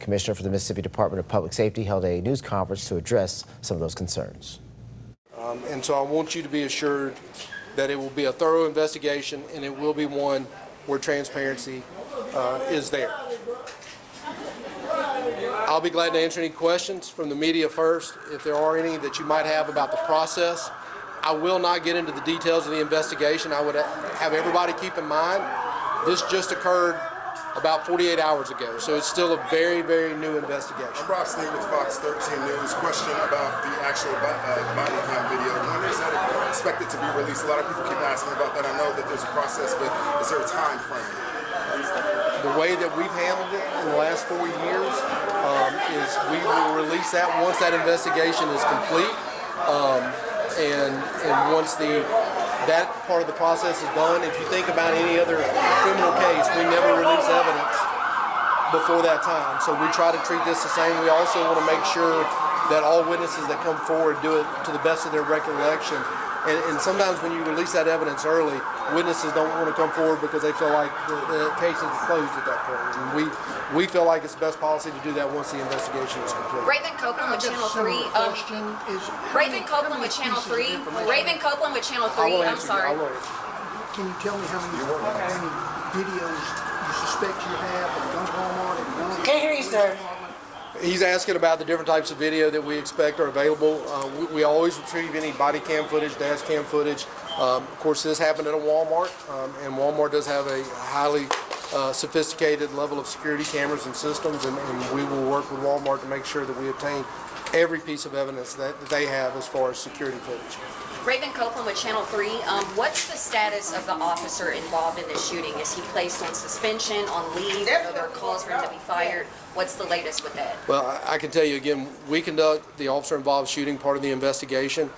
Commissioner for the Mississippi Department of Public Safety held a news conference to address some of those concerns. And so I want you to be assured that it will be a thorough investigation, and it will be one where transparency is there. I'll be glad to answer any questions from the media first, if there are any that you might have about the process. I will not get into the details of the investigation. I would have everybody keep in mind this just occurred about 48 hours ago, so it's still a very, very new investigation. I'm Rob Sneed with Fox 13 News. Question about the actual body cam video. When is that expected to be released? A lot of people keep asking about that. I know that there's a process, but is there a time frame? The way that we've handled it in the last 4 years is we will release that once that investigation is complete, and once that part of the process is done. If you think about any other criminal case, we never release evidence before that time. So we try to treat this the same. We also want to make sure that all witnesses that come forward do it to the best of their recollection. And sometimes when you release that evidence early, witnesses don't want to come forward because they feel like the case is closed at that point. And we feel like it's the best policy to do that once the investigation is complete. Raven Copeland with Channel 3. Raven Copeland with Channel 3. Raven Copeland with Channel 3. I'm sorry. Can you tell me how many videos you suspect you have of gun Walmart and gun? Can't hear you, sir. He's asking about the different types of video that we expect are available. We always retrieve any body cam footage, dash cam footage. Of course, this happened at a Walmart, and Walmart does have a highly sophisticated level of security cameras and systems, and we will work with Walmart to make sure that we obtain every piece of evidence that they have as far as security footage. Raven Copeland with Channel 3. What's the status of the officer involved in this shooting? Is he placed on suspension, on leave? Are there calls for him to be fired? What's the latest with that? Well, I can tell you again, we conduct the officer-involved shooting part of the investigation.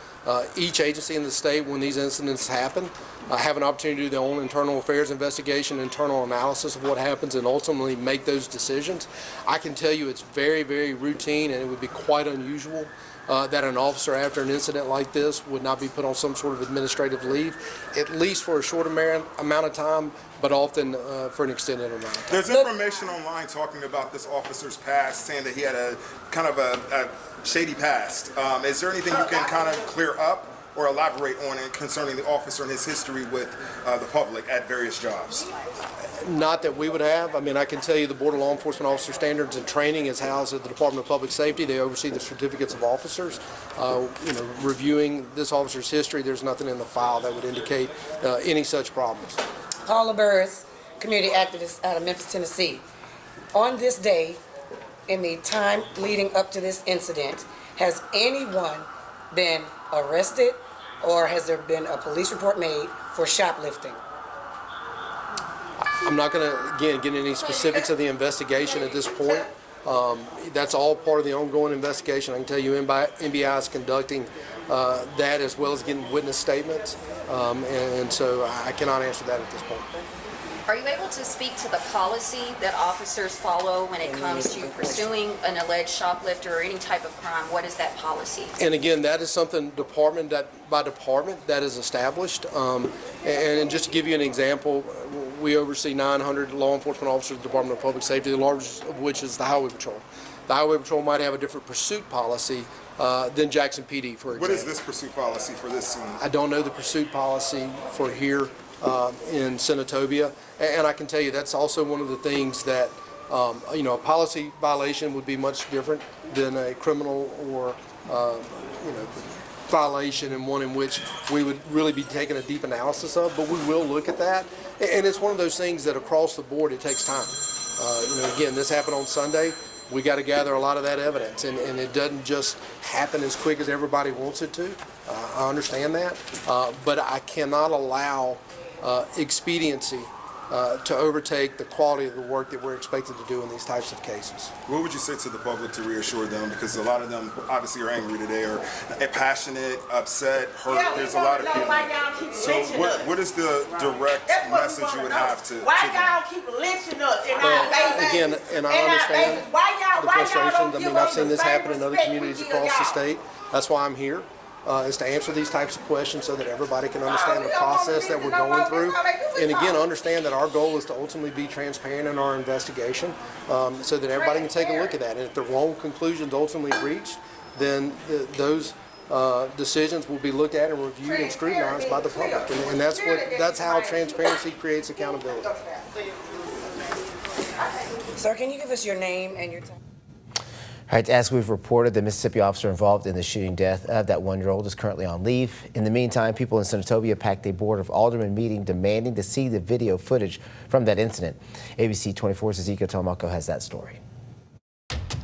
Each agency in the state, when these incidents happen, have an opportunity to do their own internal affairs investigation, internal analysis of what happens, and ultimately make those decisions. I can tell you it's very, very routine, and it would be quite unusual that an officer after an incident like this would not be put on some sort of administrative leave, at least for a short amount of time, but often for an extended amount of time. There's information online talking about this officer's past, saying that he had a kind of a shady past. Is there anything you can kind of clear up or elaborate on it concerning the officer and his history with the public at various jobs? Not that we would have. I mean, I can tell you the Board of Law Enforcement Officer Standards and Training is housed at the Department of Public Safety. They oversee the certificates of officers. Reviewing this officer's history, there's nothing in the file that would indicate any such problems. Paula Burris, community activist out of Memphis, Tennessee. On this day, in the time leading up to this incident, has anyone been arrested or has there been a police report made for shoplifting? I'm not going to, again, get into any specifics of the investigation at this point. That's all part of the ongoing investigation. I can tell you NBI is conducting that as well as getting witness statements, and so I cannot answer that at this point. Are you able to speak to the policy that officers follow when it comes to pursuing an alleged shoplifter or any type of crime? What is that policy? And again, that is something department by department that is established. And just to give you an example, we oversee 900 law enforcement officers of the Department of Public Safety, the largest of which is the Highway Patrol. The Highway Patrol might have a different pursuit policy than Jackson PD, for example. What is this pursuit policy for this scene? I don't know the pursuit policy for here in Senatobia, and I can tell you that's also one of the things that a policy violation would be much different than a criminal or violation, and one in which we would really be taking a deep analysis of, but we will look at that. And it's one of those things that across the board it takes time. Again, this happened on Sunday. We got to gather a lot of that evidence, and it doesn't just happen as quick as everybody wants it to. I understand that, but I cannot allow expediency to overtake the quality of the work that we're expected to do in these types of cases. What would you say to the public to reassure them? Because a lot of them obviously are angry today, or passionate, upset, hurt. Yeah, there's a lot of feelings. So what is the direct message you would have to Why y'all keep lynching us in Well, our babies? again, and I understand the Why y'all frustrations. don't I give mean, I've us seen the this same happen in other respect we communities give across the y'all? state. That's why I'm here. is to answer these types of questions so that everybody can understand the process that we're going through. And again, understand that our goal is to ultimately be transparent in our investigation so that everybody can take a look at that. And if the wrong conclusions ultimately reached, then those decisions will be looked at and reviewed and scrutinized by the public. And that's how transparency creates accountability. Sir, can you give us your name and your time? All right, as we've reported, the Mississippi officer involved in the shooting death of that 1-year-old is currently on leave. In the meantime, people in Senatobia packed a Board of Aldermen meeting demanding to see the video footage from that incident. ABC 24's Ezekiel Telemaco has that story.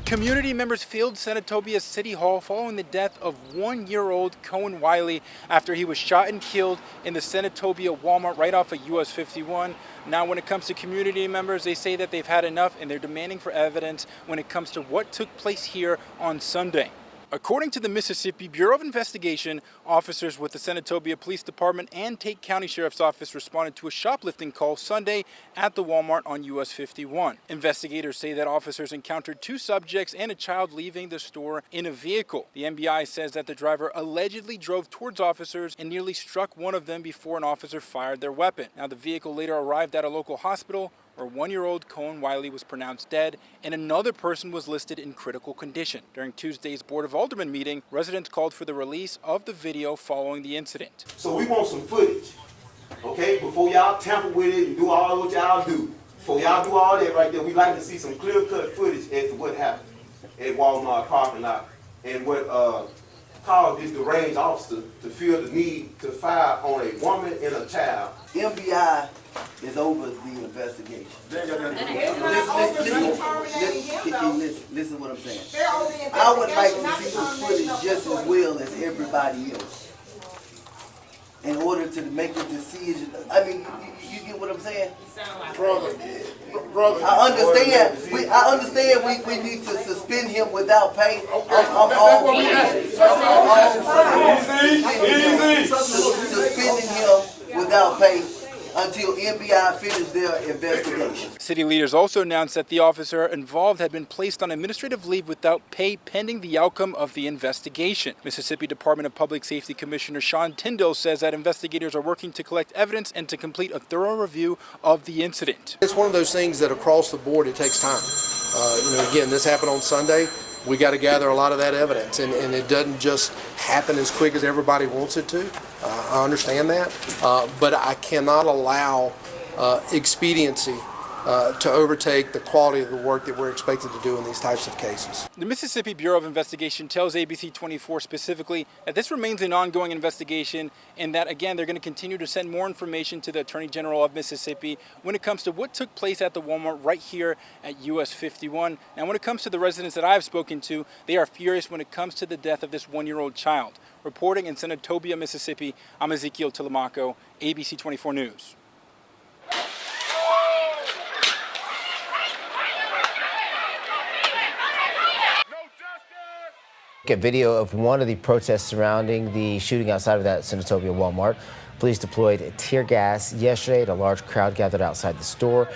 Community members filled Senatobia's City Hall following the death of 1-year-old Kohen Wiley after he was shot and killed in the Senatobia Walmart right off of US 51. Now, when it comes to community members, they say that they've had enough and they're demanding for evidence when it comes to what took place here on Sunday. According to the Mississippi Bureau of Investigation, officers with the Senatobia Police Department and Tate County Sheriff's Office responded to a shoplifting call Sunday at the Walmart on US 51. Investigators say that officers encountered 2 subjects and a child leaving the store in a vehicle. The MBI says that the driver allegedly drove towards officers and nearly struck one of them before an officer fired their weapon. Now, the vehicle later arrived at a local hospital where 1-year-old Kohen Wiley was pronounced dead and another person was listed in critical condition. During Tuesday's Board of Aldermen meeting, residents called for the release of the video following the incident. So we want some footage, okay? Before y'all tamper with it and do all what y'all do. Before y'all do all that right there, we like to see some clear-cut footage as to what happened at Walmart parking lot and what caused this deranged officer to feel the need to fire on a woman and a child. MBI is over the investigation. Listen to what I'm saying. I would like to see the footage just as well as everybody else in order to make a decision. I mean, you get what I'm saying? Brother, I understand we need to suspend him without pay. I'm all for suspending him without pay until MBI finish their investigation. City leaders also announced that the officer involved had been placed on administrative leave without pay pending the outcome of the investigation. Mississippi Department of Public Safety Commissioner Sean Tyndall says that investigators are working to collect evidence and to complete a thorough review of the incident. It's one of those things that across the board it takes time. Again, this happened on Sunday. We got to gather a lot of that evidence, and it doesn't just happen as quick as everybody wants it to. I understand that, but I cannot allow expediency to overtake the quality of the work that we're expected to do in these types of cases. The Mississippi Bureau of Investigation tells ABC 24 specifically that this remains an ongoing investigation and that, again, they're going to continue to send more information to the Attorney General of Mississippi when it comes to what took place at the Walmart right here at US 51. Now, when it comes to the residents that I've spoken to, they are furious when it comes to the death of this 1-year-old child. Reporting in Senatobia, Mississippi, I'm Ezekiel Telemaco, ABC 24 News. A video of one of the protests surrounding the shooting outside of that Senatobia Walmart. Police deployed tear gas yesterday. A large crowd gathered outside the store.